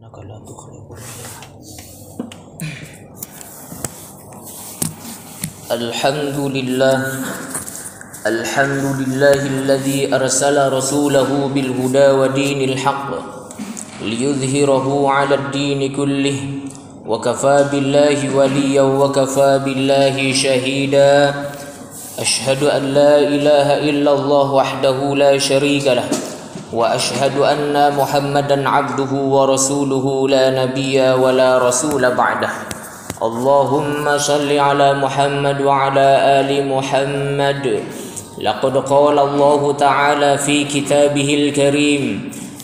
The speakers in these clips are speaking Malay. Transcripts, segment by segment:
إنك لا تخلف الميعاد. الحمد لله الذي أرسل رسوله بالهدى ودين الحق ليظهره على الدين كله وكفى بالله وليا وكفى بالله شهيدا. أشهد أن لا إله إلا الله وحده لا شريك له وأشهد أن محمدا عبده ورسوله لا نبي ولا رسول بعده. اللهم صل على محمد وعلى آل محمد. لقد قال الله تعالى في كتابه الكريم: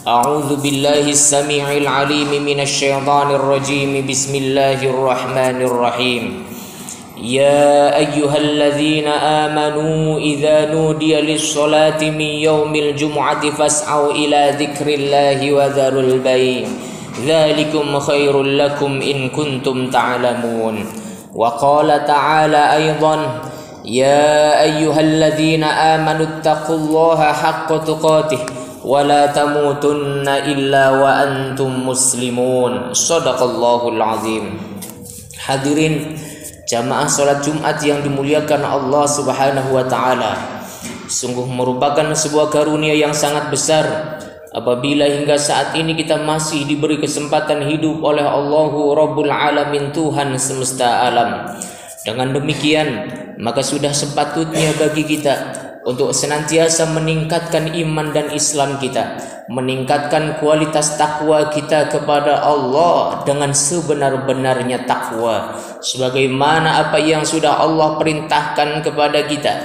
أعوذ بالله السميع العليم من الشيطان الرجيم. بسم الله الرحمن الرحيم. يا أيها الذين آمنوا إذا نودي للصلاة من يوم الجمعة فاسعوا إلى ذكر الله وذروا البيع ذلكم خير لكم إن كنتم تعلمون. وقال تعالى أيضا: يا أيها الذين آمنوا اتقوا الله حق تقاته ولا تموتن إلا وأنتم مسلمون. صدق الله العظيم. Hadirin jamaah salat Jumat yang dimuliakan Allah Subhanahu wa taala. Sungguh merupakan sebuah karunia yang sangat besar apabila hingga saat ini kita masih diberi kesempatan hidup oleh Allahu Rabbul Alamin, Tuhan semesta alam. Dengan demikian, maka sudah sepatutnya bagi kita untuk senantiasa meningkatkan iman dan Islam kita, meningkatkan kualitas takwa kita kepada Allah dengan sebenar-benarnya takwa, sebagaimana apa yang sudah Allah perintahkan kepada kita.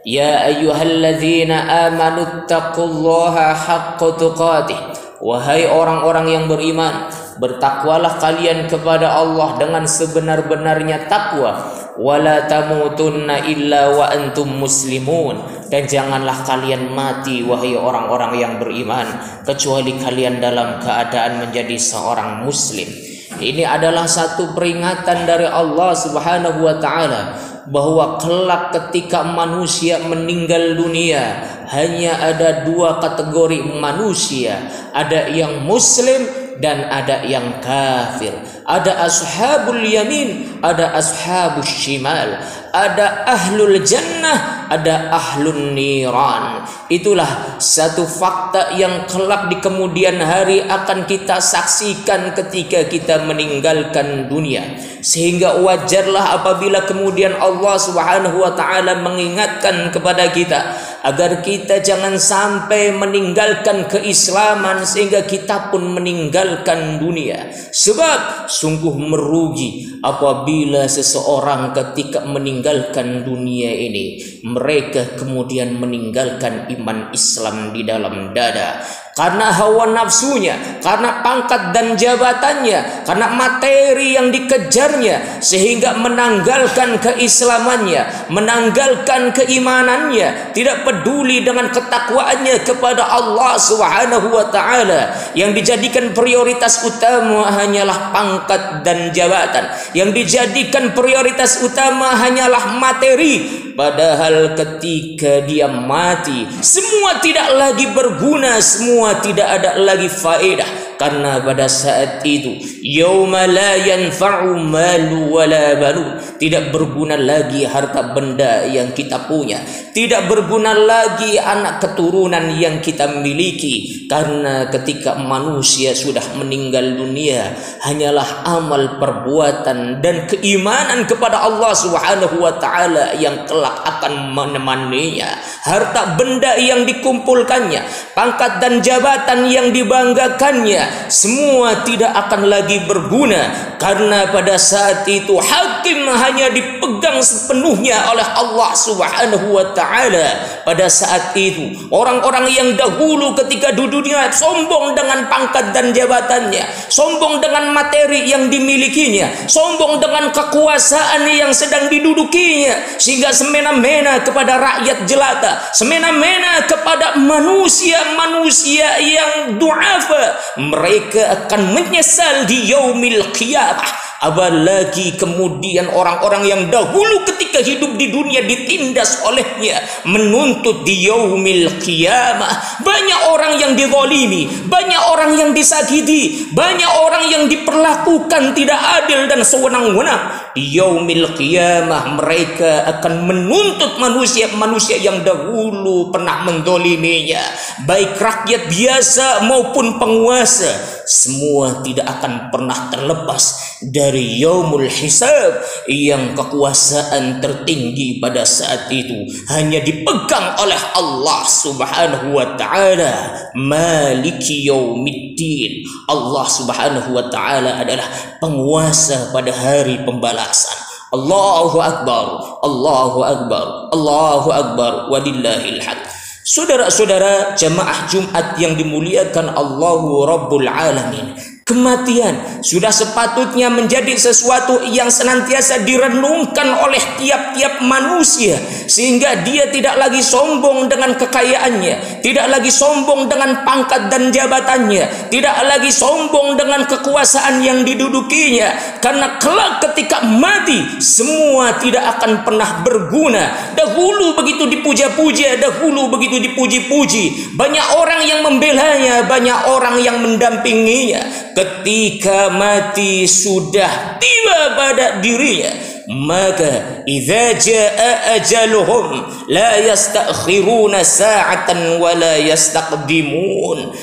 Ya ayyuhalladzina amanu taqullaha haqqa tuqatih. Wahai orang-orang yang beriman, bertakwalah kalian kepada Allah dengan sebenar-benarnya takwa. Wala tamutunna illa wa antum muslimun. Dan janganlah kalian mati wahai orang-orang yang beriman kecuali kalian dalam keadaan menjadi seorang muslim. Ini adalah satu peringatan dari Allah Subhanahu wa taala bahwa kelak ketika manusia meninggal dunia hanya ada dua kategori manusia, ada yang muslim dan ada yang kafir. Ada ashabul yamin, ada ashabus shimal, ada ahlul jannah, ada ahlun niran. Itulah satu fakta yang kelak di kemudian hari akan kita saksikan ketika kita meninggalkan dunia. Sehingga wajarlah apabila kemudian Allah Subhanahu wa taala mengingatkan kepada kita agar kita jangan sampai meninggalkan keislaman sehingga kita pun meninggalkan dunia. Sebab sungguh merugi apabila seseorang ketika meninggalkan dunia ini mereka kemudian meninggalkan iman Islam di dalam dada. Karena hawa nafsunya, karena pangkat dan jabatannya, karena materi yang dikejarnya, sehingga menanggalkan keislamannya, menanggalkan keimanannya, tidak peduli dengan ketakwaannya kepada Allah Subhanahu wa taala. Yang dijadikan prioritas utama hanyalah pangkat dan jabatan, yang dijadikan prioritas utama hanyalah materi. Padahal ketika dia mati, semua tidak lagi berguna, semua tidak ada lagi faedah. Karena pada saat itu yauma la yanfa'u malu wala banun, tidak berguna lagi harta benda yang kita punya, tidak berguna lagi anak keturunan yang kita miliki. Karena ketika manusia sudah meninggal dunia hanyalah amal perbuatan dan keimanan kepada Allah Subhanahu wa taala yang kelak akan menemaninya. Harta benda yang dikumpulkannya, pangkat dan jabatan yang dibanggakannya, semua tidak akan lagi berguna. Karena pada saat itu hakim hanya dipegang sepenuhnya oleh Allah Subhanahu wa taala. Pada saat itu orang-orang yang dahulu ketika di dunia sombong dengan pangkat dan jabatannya, sombong dengan materi yang dimilikinya, sombong dengan kekuasaan yang sedang didudukinya, sehingga semena-mena kepada rakyat jelata, semena-mena kepada manusia-manusia yang du'afa. Mereka akan menyesal di yaumil qiyamah Apalagi kemudian orang-orang yang dahulu ketika hidup di dunia ditindas olehnya menuntut di yaumil qiyamah. Banyak orang yang dizalimi, banyak orang yang disakiti, banyak orang yang diperlakukan tidak adil dan sewenang-wenang. Di yaumil qiyamah mereka akan menuntut manusia-manusia yang dahulu pernah menzaliminya, baik rakyat biasa maupun penguasa. Semua tidak akan pernah terlepas dari yaumul hisab yang kekuasaan tertinggi pada saat itu hanya dipegang oleh Allah Subhanahu wa taala. Maliki yaumiddin. Allah Subhanahu wa taala adalah penguasa pada hari pembalasan. Allahu akbar, Allahu akbar, Allahu akbar, walillahil hamd. Saudara-saudara jamaah Jumat yang dimuliakan Allahu Rabbul Alamin, kematian sudah sepatutnya menjadi sesuatu yang senantiasa direnungkan oleh tiap-tiap manusia, sehingga dia tidak lagi sombong dengan kekayaannya, tidak lagi sombong dengan pangkat dan jabatannya, tidak lagi sombong dengan kekuasaan yang didudukinya, karena kelak ketika mati semua tidak akan pernah berguna. Dahulu begitu dipuja-puja, dahulu begitu dipuji-puji, banyak orang yang membelanya, banyak orang yang mendampinginya. Ketika mati sudah tiba pada dirinya, maka idza jaa ajaluhum la yastakhiruna sa'atan wa la yastaqdimun.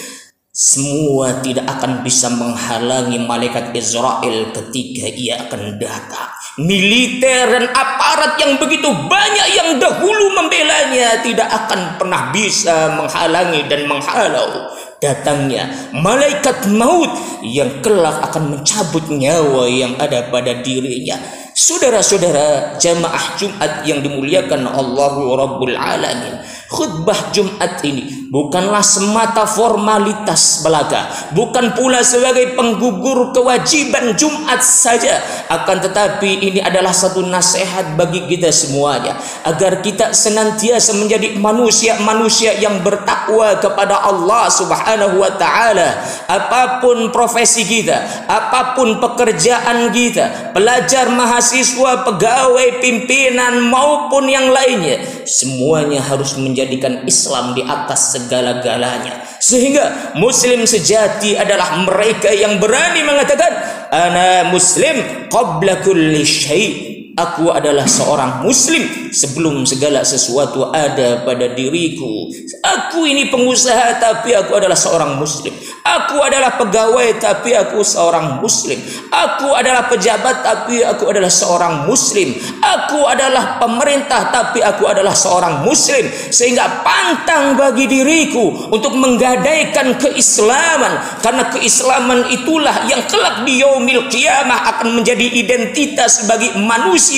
Semua tidak akan bisa menghalangi malaikat Israel ketika ia akan datang. Militer dan aparat yang begitu banyak yang dahulu membelanya tidak akan pernah bisa menghalangi dan menghalau datangnya malaikat maut yang kelak akan mencabut nyawa yang ada pada dirinya. Saudara-saudara jamaah Jumat yang dimuliakan Allahu Rabbul Alamin, khutbah Jumat ini bukanlah semata formalitas belaga, bukan pula sebagai penggugur kewajiban Jumat saja, akan tetapi ini adalah satu nasihat bagi kita semuanya agar kita senantiasa menjadi manusia-manusia yang bertakwa kepada Allah Subhanahu wa taala. Apapun profesi kita, apapun pekerjaan kita, pelajar, mahasiswa, pegawai, pimpinan maupun yang lainnya, semuanya harus menjadikan Islam di atas segala-galanya. Sehingga muslim sejati adalah mereka yang berani mengatakan ana muslim qabla kulli syai'. Aku adalah seorang muslim sebelum segala sesuatu ada pada diriku. Aku ini pengusaha tapi aku adalah seorang muslim. Aku adalah pegawai tapi aku seorang muslim. Aku adalah pejabat tapi aku adalah seorang muslim. Aku adalah pemerintah tapi aku adalah seorang muslim. Sehingga pantang bagi diriku untuk menggadaikan keislaman, karena keislaman itulah yang kelak di yaumil qiyamah akan menjadi identitas bagi manusia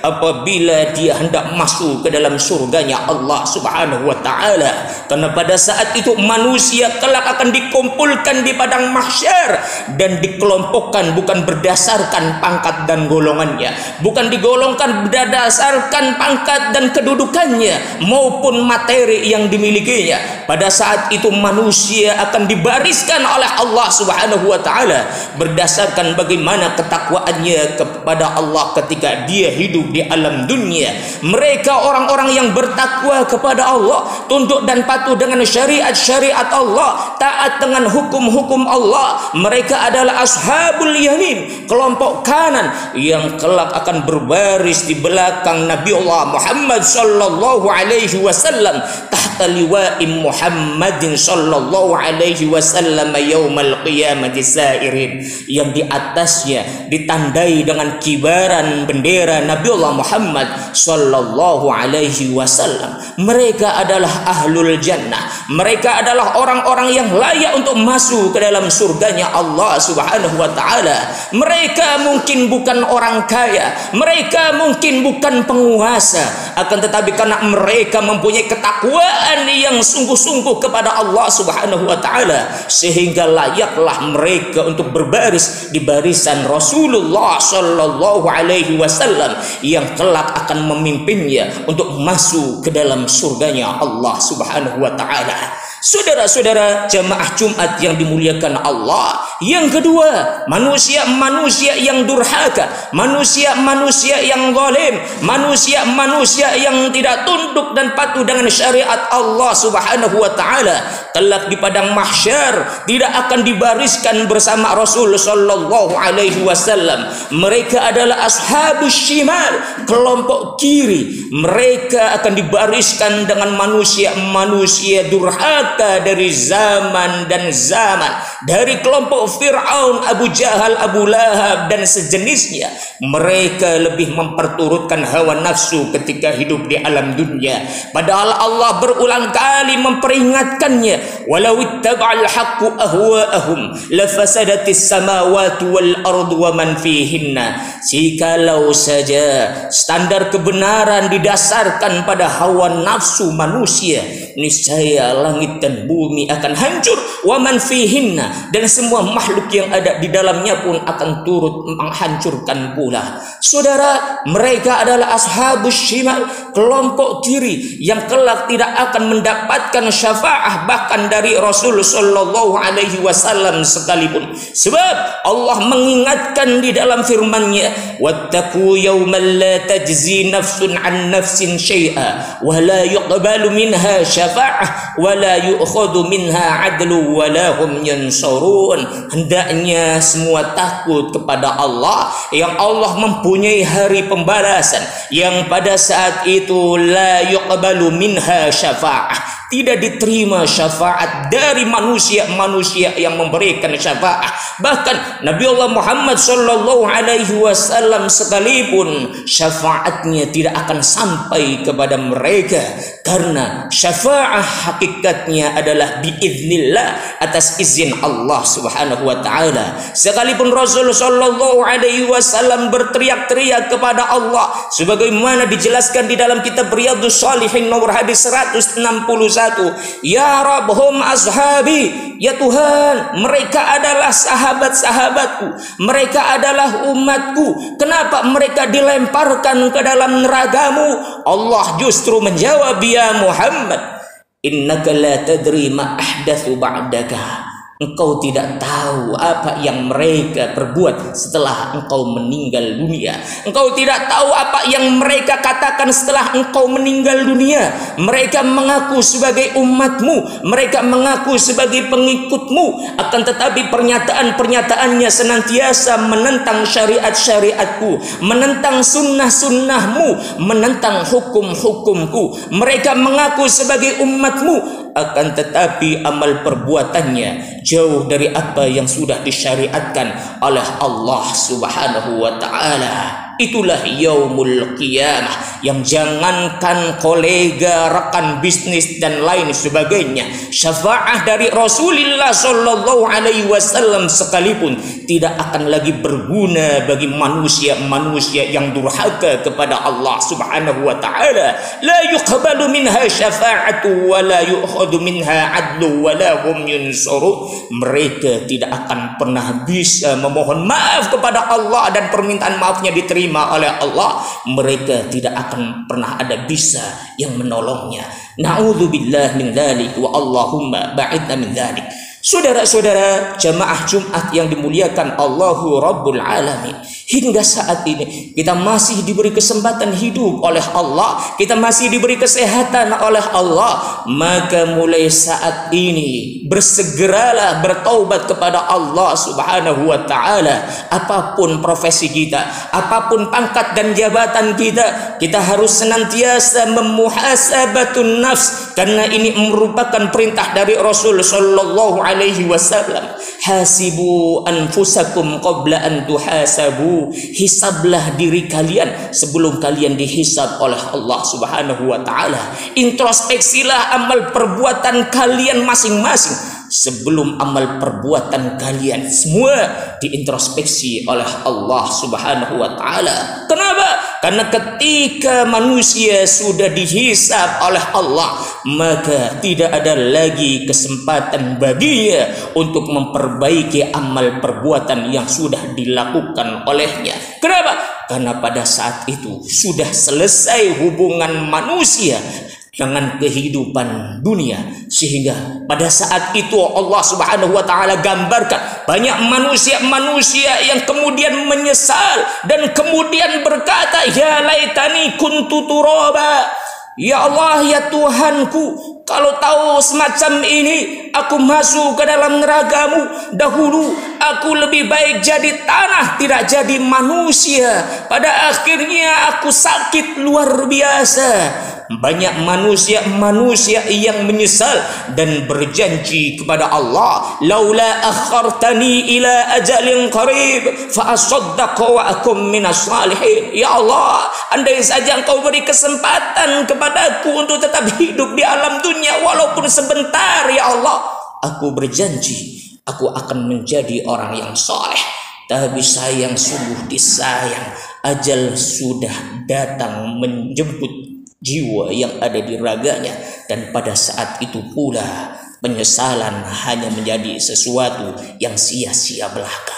apabila dia hendak masuk ke dalam surganya Allah Subhanahu wa taala. Karena pada saat itu manusia kelak akan dikumpulkan di padang mahsyar dan dikelompokkan bukan berdasarkan pangkat dan golongannya, bukan digolongkan berdasarkan pangkat dan kedudukannya maupun materi yang dimilikinya. Pada saat itu manusia akan dibariskan oleh Allah Subhanahu wa taala berdasarkan bagaimana ketakwaannya kepada Allah ketika dia hidup di alam dunia. Mereka orang-orang yang bertakwa kepada Allah, tunduk dan patuh dengan syariat-syariat Allah, taat dengan hukum-hukum Allah. Mereka adalah ashabul yamin, kelompok kanan yang kelak akan berbaris di belakang Nabi Allah Muhammad sallallahu alaihi wasallam tahta liwa'i Muhammadin sallallahu alaihi wasallam yaumal qiyamati sairin, yang di atasnya ditandai dengan kibaran bendera Nabi Allah Muhammad sallallahu alaihi wasallam. Mereka adalah ahlul jannah. Mereka adalah orang-orang yang layak untuk masuk ke dalam surganya Allah Subhanahu wa taala. Mereka mungkin bukan orang kaya, mereka mungkin bukan penguasa, akan tetapi karena mereka mempunyai ketakwaan yang sungguh-sungguh kepada Allah Subhanahu wa taala, sehingga layaklah mereka untuk berbaris di barisan Rasulullah sallallahu alaihi wasallam yang kelak akan memimpinnya untuk masuk ke dalam surganya Allah Subhanahu wa taala. Saudara-saudara jamaah Jumat yang dimuliakan Allah, yang kedua, manusia-manusia yang durhaka, manusia-manusia yang zalim, manusia-manusia yang tidak tunduk dan patuh dengan syariat Allah Subhanahu wa taala, kelak di padang mahsyar tidak akan dibariskan bersama Rasul sallallahu alaihi wasallam. Mereka adalah ashabus shimal, kelompok kiri. Mereka akan dibariskan dengan manusia-manusia durhaka dari zaman dan zaman, dari kelompok Fir'aun, Abu Jahal, Abu Lahab dan sejenisnya. Mereka lebih memperturutkan hawa nafsu ketika hidup di alam dunia, padahal Allah berulang kali memperingatkannya, walau ittaba'al haqqu ahwa'ahum lafasadatis samawati wal ardu wa man fihinna. Jikalau saja standar kebenaran didasarkan pada hawa nafsu manusia, niscaya langit dan bumi akan hancur, wa man fihinna, dan semua makhluk yang ada di dalamnya pun akan turut menghancurkan pula. Saudara, mereka adalah ashabus shimal, kelompok kiri yang kelak tidak akan mendapatkan syafaah bahkan dari Rasul sallallahu alaihi wasallam sekalipun. Sebab Allah mengingatkan di dalam firman-Nya, wattaqu yawman la tajzi nafsun an nafsin syai'a wa la yuqbalu minha syafa'ah wa la yu'khadhu minha 'adlu wa la hum yansurun. Hendaknya semua takut kepada Allah, yang Allah mempunyai hari pembalasan, yang pada saat itu la yuqbalu minha syafa'ah, tidak diterima syafaat dari manusia-manusia yang memberikan syafaat. Bahkan Nabi Allah Muhammad sallallahu alaihi wasallam sekalipun syafaatnya tidak akan sampai kepada mereka, karena syafaat hakikatnya adalah biiznillah, atas izin Allah Subhanahu wa taala. Sekalipun Rasul sallallahu alaihi wasallam berteriak-teriak kepada Allah sebagaimana dijelaskan di dalam kitab Riyadhus Shalihin nomor hadis 161, ya Rabbhum ashabi, ya Tuhan, mereka adalah sahabat-sahabatku, mereka adalah umatku, kenapa mereka dilemparkan ke dalam neragamu? Allah justru menjawab, ya Muhammad, innaka la tadri ma ahdatsu ba'daka, engkau tidak tahu apa yang mereka perbuat setelah engkau meninggal dunia. Engkau tidak tahu apa yang mereka katakan setelah engkau meninggal dunia. Mereka mengaku sebagai umatmu, mereka mengaku sebagai pengikutmu, akan tetapi pernyataan-pernyataannya senantiasa menentang syariat-syariatku, menentang sunnah-sunnahmu, menentang hukum-hukumku. Mereka mengaku sebagai umatmu, akan tetapi amal perbuatannya jauh dari apa yang sudah disyariatkan oleh Allah Subhanahu wa taala. Itulah yaumul qiyamah, yang jangankan kolega, rekan bisnis dan lain sebagainya, syafaat dari Rasulullah sallallahu alaihi wasallam sekalipun tidak akan lagi berguna bagi manusia-manusia yang durhaka kepada Allah Subhanahu wa taala. La yuqbalu minha syafa'atu wa la yu'khadhu minha 'adlu wa la hum yunsurun. Mereka tidak akan pernah bisa memohon maaf kepada Allah dan permintaan maafnya diterima oleh Allah. Mereka tidak akan pernah ada bisa yang menolongnya. Na'udzubillah min dzalik wa Allahumma ba'idna min dzalik. Saudara-saudara jamaah Jumat yang dimuliakan Allahu Rabbul Alamin, hingga saat ini kita masih diberi kesempatan hidup oleh Allah, kita masih diberi kesehatan oleh Allah. Maka mulai saat ini bersegeralah bertaubat kepada Allah Subhanahu wa taala. Apapun profesi kita, apapun pangkat dan jabatan kita, kita harus senantiasa memuhasabatun nafs, karena ini merupakan perintah dari Rasul sallallahu alaihi wasallam. Hasibu anfusakum qabla an tuhasabu. Hisablah diri kalian sebelum kalian dihisab oleh Allah Subhanahu wa taala. Introspeksilah amal perbuatan kalian masing-masing sebelum amal perbuatan kalian semua diintrospeksi oleh Allah Subhanahu wa taala. Kenapa? Karena ketika manusia sudah dihisab oleh Allah, maka tidak ada lagi kesempatan baginya untuk memperbaiki amal perbuatan yang sudah dilakukan olehnya. Kenapa? Karena pada saat itu sudah selesai hubungan manusia dengan kehidupan dunia, sehingga pada saat itu Allah Subhanahu wa taala gambarkan banyak manusia-manusia yang kemudian menyesal dan kemudian berkata, ya laitani kuntu turaba, ya Allah, ya Tuhanku, kalau tahu semacam ini aku masuk ke dalam neraka-Mu dahulu, aku lebih baik jadi tanah, tidak jadi manusia. Pada akhirnya aku sakit luar biasa. Banyak manusia yang menyesal dan berjanji kepada Allah, laula akhartani ila ajalin qarib fa asaddaq wa akum minas salihin. Ya Allah, andai saja Engkau beri kesempatan kepadaku untuk tetap hidup di alam dunia walaupun sebentar, ya Allah, aku berjanji aku akan menjadi orang yang soleh. Tapi sayang, sungguh disayang, ajal sudah datang menjemput jiwa yang ada di raganya, dan pada saat itu pula penyesalan hanya menjadi sesuatu yang sia-sia belaka.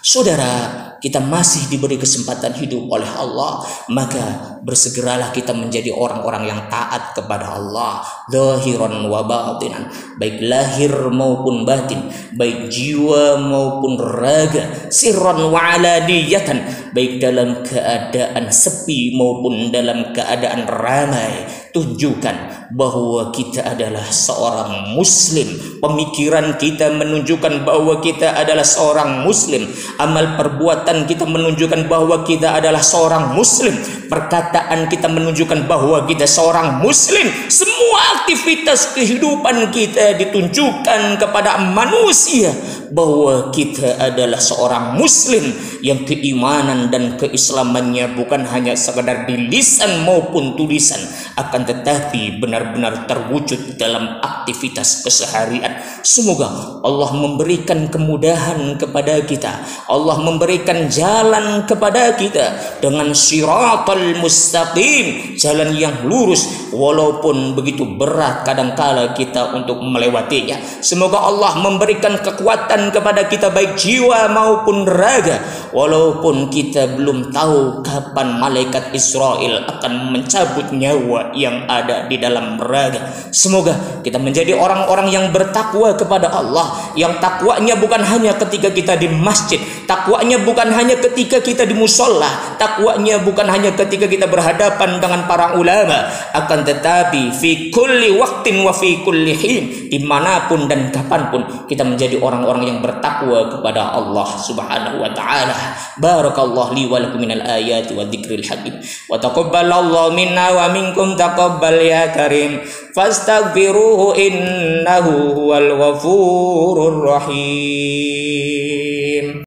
Saudara, kita masih diberi kesempatan hidup oleh Allah, maka bersegeralah kita menjadi orang-orang yang taat kepada Allah, zahiran wa batinan, baik lahir maupun batin, baik jiwa maupun raga, sirran wa alaniyatan, baik dalam keadaan sepi maupun dalam keadaan ramai. Tunjukkan bahwa kita adalah seorang muslim, pemikiran kita menunjukkan bahwa kita adalah seorang muslim, amal perbuatan kita menunjukkan bahwa kita adalah seorang muslim, perkataan kita menunjukkan bahwa kita seorang muslim. Semua aktivitas kehidupan kita ditunjukkan kepada manusia bahwa kita adalah seorang muslim yang keimanan dan keislamannya bukan hanya sekadar di lisan maupun tulisan, akan tetapi benar-benar terwujud dalam aktivitas keseharian. Semoga Allah memberikan kemudahan kepada kita, Allah memberikan jalan kepada kita dengan siratal mustaqim, jalan yang lurus, walaupun begitu berat kadangkala kita untuk melewatinya. Semoga Allah memberikan kekuatan kepada kita baik jiwa maupun raga, walaupun kita belum tahu kapan malaikat Israel akan mencabut nyawa yang ada di dalam raga. Semoga kita menjadi orang-orang yang bertakwa kepada Allah, yang takwanya bukan hanya ketika kita di masjid, takwanya bukan hanya ketika kita di musola, takwanya bukan hanya ketika kita berhadapan dengan para ulama, akan tetapi fi kulli waqtin wa fi kulli hin, dimanapun dan kapanpun kita menjadi orang-orang yang bertakwa kepada Allah Subhanahu wa taala. Barakallahu li wa lakum minal ayati wa dzikril hakim, wa taqabbalallahu minna wa minkum taqabbal ya karim, fastaghfiruhu innahu huwal ghafurur rahim.